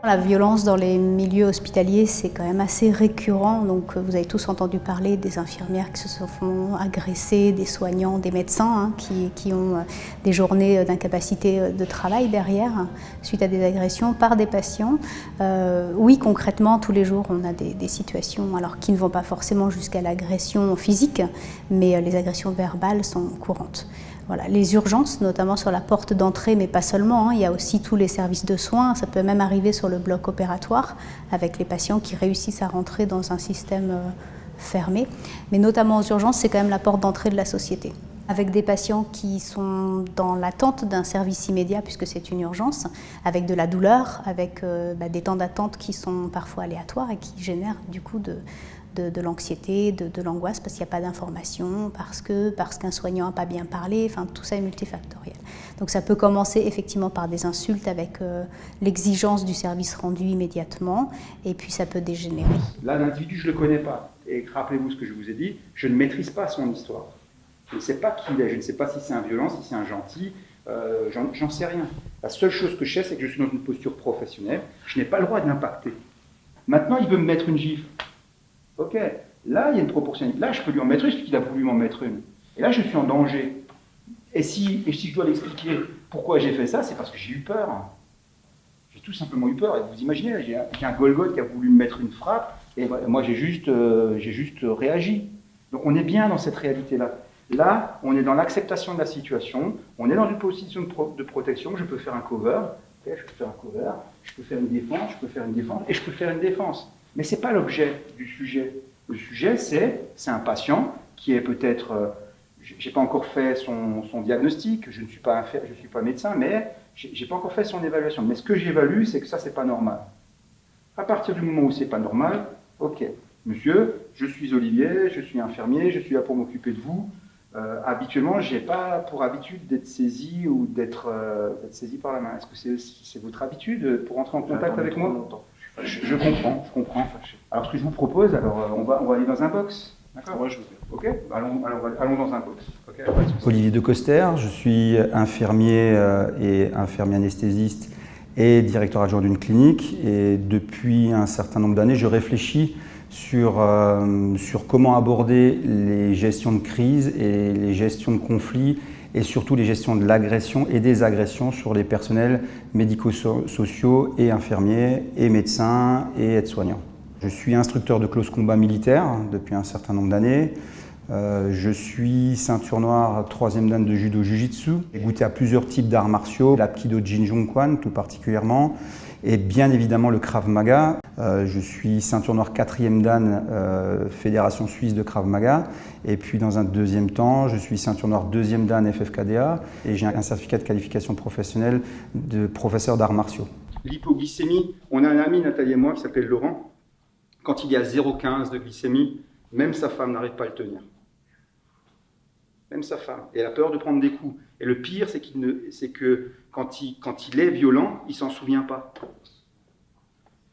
La violence dans les milieux hospitaliers, c'est quand même assez récurrent. Donc, vous avez tous entendu parler des infirmières qui se font agresser, des soignants, des médecins qui ont des journées d'incapacité de travail derrière, suite à des agressions par des patients. Oui, concrètement, tous les jours, on a des situations alors, qui ne vont pas forcément jusqu'à l'agression physique, mais les agressions verbales sont courantes. Voilà, les urgences, notamment sur la porte d'entrée, mais pas seulement, il y a aussi tous les services de soins, ça peut même arriver sur le bloc opératoire, avec les patients qui réussissent à rentrer dans un système fermé. Mais notamment aux urgences, c'est quand même la porte d'entrée de la société. Avec des patients qui sont dans l'attente d'un service immédiat, puisque c'est une urgence, avec de la douleur, avec des temps d'attente qui sont parfois aléatoires et qui génèrent du coup de l'anxiété, de l'angoisse, parce qu'il n'y a pas d'information, parce qu'un soignant n'a pas bien parlé, enfin tout ça est multifactoriel. Donc ça peut commencer effectivement par des insultes avec l'exigence du service rendu immédiatement, et puis ça peut dégénérer. Là, l'individu, je ne le connais pas. Et rappelez-vous ce que je vous ai dit, je ne maîtrise pas son histoire. Je ne sais pas qui il est, je ne sais pas si c'est un violent, si c'est un gentil, j'en sais rien. La seule chose que je sais, c'est que je suis dans une posture professionnelle, je n'ai pas le droit de l'impacter. Maintenant, il veut me mettre une gifle. Ok, là, il y a une proportionnalité. Là, je peux lui en mettre une, parce qu'il a voulu m'en mettre une. Et là, je suis en danger. Et si je dois l'expliquer pourquoi j'ai fait ça, c'est parce que j'ai eu peur. J'ai tout simplement eu peur. Et vous imaginez, j'ai un Golgoth qui a voulu me mettre une frappe, et moi, j'ai juste réagi. Donc, on est bien dans cette réalité-là. Là, on est dans l'acceptation de la situation, on est dans une position de protection, je peux faire un cover, okay, je peux faire un cover, je peux faire une défense, je peux faire une défense, et je peux faire une défense. Mais ce n'est pas l'objet du sujet. Le sujet, c'est un patient qui est peut-être, je n'ai pas encore fait son diagnostic, je ne suis pas médecin, mais je n'ai pas encore fait son évaluation. Mais ce que j'évalue, c'est que ça, ce n'est pas normal. À partir du moment où ce n'est pas normal, ok, monsieur, je suis Olivier, je suis infirmier, je suis là pour m'occuper de vous. Habituellement, je n'ai pas pour habitude d'être saisi ou d'être saisi par la main. Est-ce que c'est votre habitude pour entrer en contact avec moi? Je comprends. Alors, ce que je vous propose, on va aller dans un box. D'accord? Ouais, je veux bien. Ok, allons dans un box. Okay, Olivier de Coster, je suis infirmier et infirmier anesthésiste et directeur adjoint d'une clinique. Et depuis un certain nombre d'années, je réfléchis sur comment aborder les gestions de crise et les gestions de conflits et surtout les gestions de l'agression et des agressions sur les personnels médico-sociaux et infirmiers et médecins et aides-soignants. Je suis instructeur de close combat militaire depuis un certain nombre d'années. Je suis ceinture noire 3e dan de judo jiu-jitsu. J'ai goûté à plusieurs types d'arts martiaux, l'Apkido Jin Jong Kwan tout particulièrement, et bien évidemment le Krav Maga. Je suis ceinture noire 4e dan Fédération Suisse de Krav Maga. Et puis dans un deuxième temps, je suis ceinture noire 2e dan FFKDA et j'ai un certificat de qualification professionnelle de professeur d'arts martiaux. L'hypoglycémie, on a un ami, Nathalie et moi, qui s'appelle Laurent. Quand il y a 0,15 de glycémie, même sa femme n'arrive pas à le tenir. Même sa femme. Et elle a peur de prendre des coups. Et le pire, c'est que quand il est violent, il ne s'en souvient pas.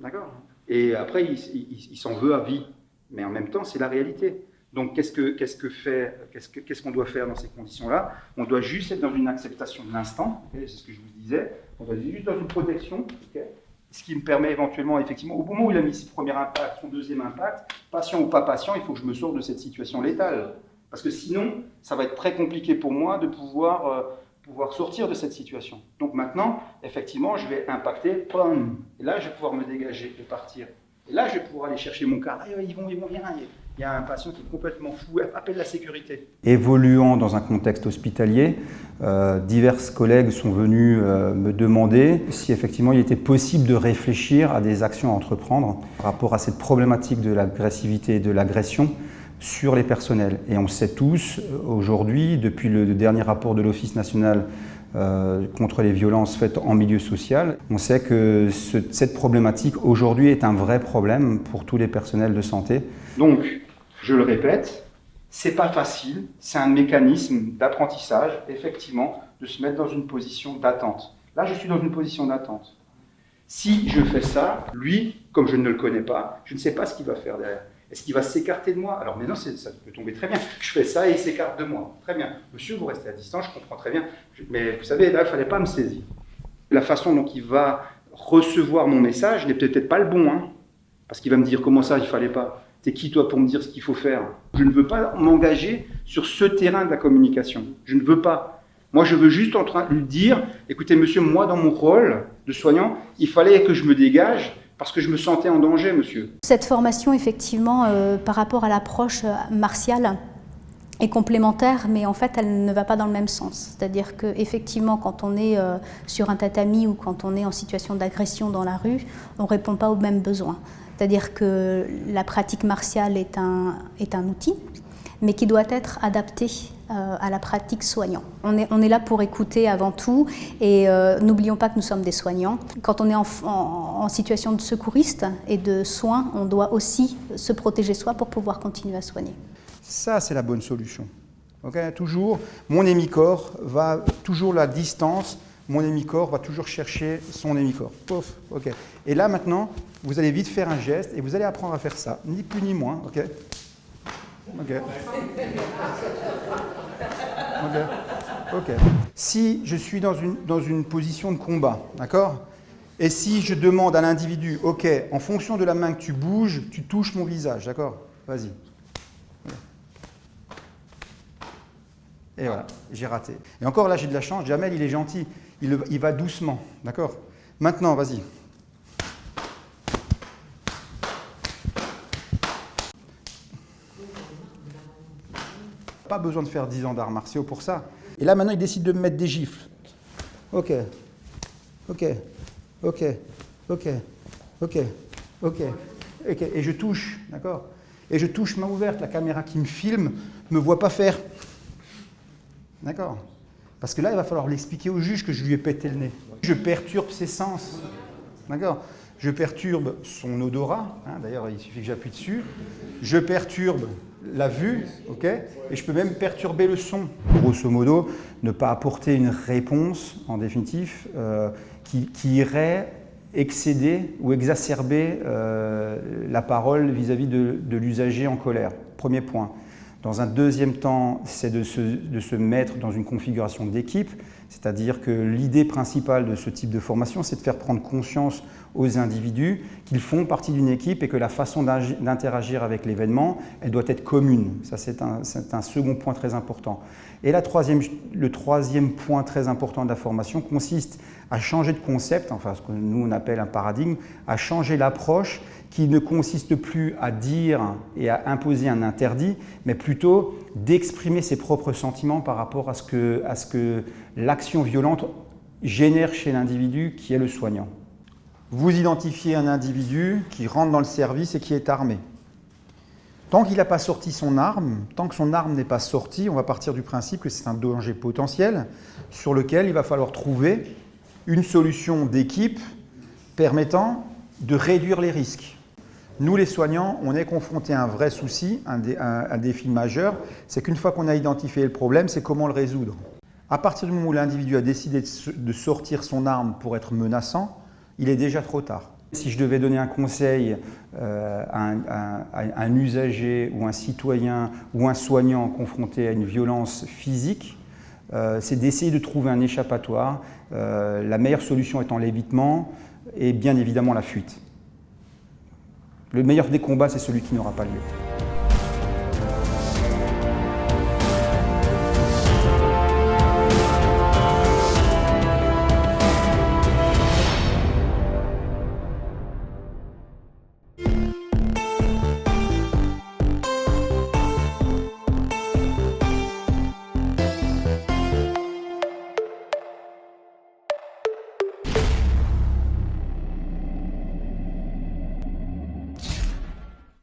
D'accord? Et après, il s'en veut à vie. Mais en même temps, c'est la réalité. Donc, qu'est-ce qu'on doit faire dans ces conditions-là? On doit juste être dans une acceptation de l'instant. Okay, c'est ce que je vous disais. On doit être juste dans une protection. Okay, ce qui me permet éventuellement, effectivement, au moment où il a mis son premier impact, son deuxième impact, patient ou pas patient, il faut que je me sorte de cette situation létale. Parce que sinon, ça va être très compliqué pour moi de pouvoir sortir de cette situation. Donc maintenant, effectivement, je vais impacter, pom, et là, je vais pouvoir me dégager et partir. Et là, je vais pouvoir aller chercher mon car. Ils vont rien. Il y a un patient qui est complètement fou, appelle la sécurité. Évoluant dans un contexte hospitalier, divers collègues sont venus me demander si effectivement il était possible de réfléchir à des actions à entreprendre par rapport à cette problématique de l'agressivité et de l'agression sur les personnels. Et on sait tous aujourd'hui, depuis le dernier rapport de l'Office national contre les violences faites en milieu social, on sait que cette problématique aujourd'hui est un vrai problème pour tous les personnels de santé. Donc, je le répète, c'est pas facile, c'est un mécanisme d'apprentissage, effectivement, de se mettre dans une position d'attente. Là, je suis dans une position d'attente. Si je fais ça, lui, comme je ne le connais pas, je ne sais pas ce qu'il va faire derrière. Est-ce qu'il va s'écarter de moi? Alors maintenant, ça peut tomber très bien. Je fais ça et il s'écarte de moi. Très bien. Monsieur, vous restez à distance, je comprends très bien. Mais vous savez, là, il ne fallait pas me saisir. La façon dont il va recevoir mon message n'est peut-être pas le bon, hein, parce qu'il va me dire comment ça il fallait pas. T'es qui toi pour me dire ce qu'il faut faire? Je ne veux pas m'engager sur ce terrain de la communication. Je ne veux pas. Moi, je veux juste en train de lui dire, écoutez, monsieur, moi, dans mon rôle de soignant, il fallait que je me dégage parce que je me sentais en danger, monsieur. Cette formation, effectivement, par rapport à l'approche martiale, est complémentaire, mais en fait, elle ne va pas dans le même sens. C'est-à-dire qu'effectivement, quand on est sur un tatami ou quand on est en situation d'agression dans la rue, on ne répond pas aux mêmes besoins. C'est-à-dire que la pratique martiale est un outil, mais qui doit être adapté à la pratique soignant. On est là pour écouter avant tout, et n'oublions pas que nous sommes des soignants. Quand on est en situation de secouriste et de soins, on doit aussi se protéger soi pour pouvoir continuer à soigner. Ça, c'est la bonne solution. Okay, toujours, mon hémicorps va toujours la distance, mon hémicorps va toujours chercher son hémicorps. Pouf, ok. Et là, maintenant, vous allez vite faire un geste et vous allez apprendre à faire ça, ni plus ni moins. Ok. Ok. Ok. Si je suis dans une position de combat, d'accord? Et si je demande à l'individu, ok, en fonction de la main que tu bouges, tu touches mon visage, d'accord? Vas-y. Et voilà, j'ai raté. Et encore là, j'ai de la chance, Jamel, il est gentil, il va doucement, d'accord? Maintenant, vas-y. Pas besoin de faire 10 ans d'arts martiaux pour ça. Et là, maintenant, il décide de me mettre des gifles. Ok, ok, ok, ok, ok, ok, ok. Et je touche, d'accord? Et je touche main ouverte, la caméra qui me filme ne me voit pas faire. D'accord? Parce que là, il va falloir l'expliquer au juge que je lui ai pété le nez. Je perturbe ses sens. D'accord? Je perturbe son odorat. Hein, d'ailleurs, il suffit que j'appuie dessus. Je perturbe la vue. Ok? Et je peux même perturber le son. Grosso modo, ne pas apporter une réponse, en définitive, qui irait excéder ou exacerber la parole vis-à-vis de l'usager en colère. Premier point. Dans un deuxième temps, c'est de se mettre dans une configuration d'équipe, c'est-à-dire que l'idée principale de ce type de formation, c'est de faire prendre conscience aux individus qu'ils font partie d'une équipe et que la façon d'interagir avec l'événement, elle doit être commune. Ça, c'est un second point très important. Et le troisième point très important de la formation consiste à changer de concept, enfin ce que nous on appelle un paradigme, à changer l'approche qui ne consiste plus à dire et à imposer un interdit, mais plutôt d'exprimer ses propres sentiments par rapport à ce que l'action violente génère chez l'individu qui est le soignant. Vous identifiez un individu qui rentre dans le service et qui est armé. Tant qu'il n'a pas sorti son arme, tant que son arme n'est pas sortie, on va partir du principe que c'est un danger potentiel sur lequel il va falloir trouver une solution d'équipe permettant de réduire les risques. Nous, les soignants, on est confrontés à un vrai souci, un défi majeur, c'est qu'une fois qu'on a identifié le problème, c'est comment le résoudre. À partir du moment où l'individu a décidé de sortir son arme pour être menaçant, il est déjà trop tard. Si je devais donner un conseil à un usager ou un citoyen ou un soignant confronté à une violence physique, c'est d'essayer de trouver un échappatoire, la meilleure solution étant l'évitement et bien évidemment la fuite. Le meilleur des combats, c'est celui qui n'aura pas lieu.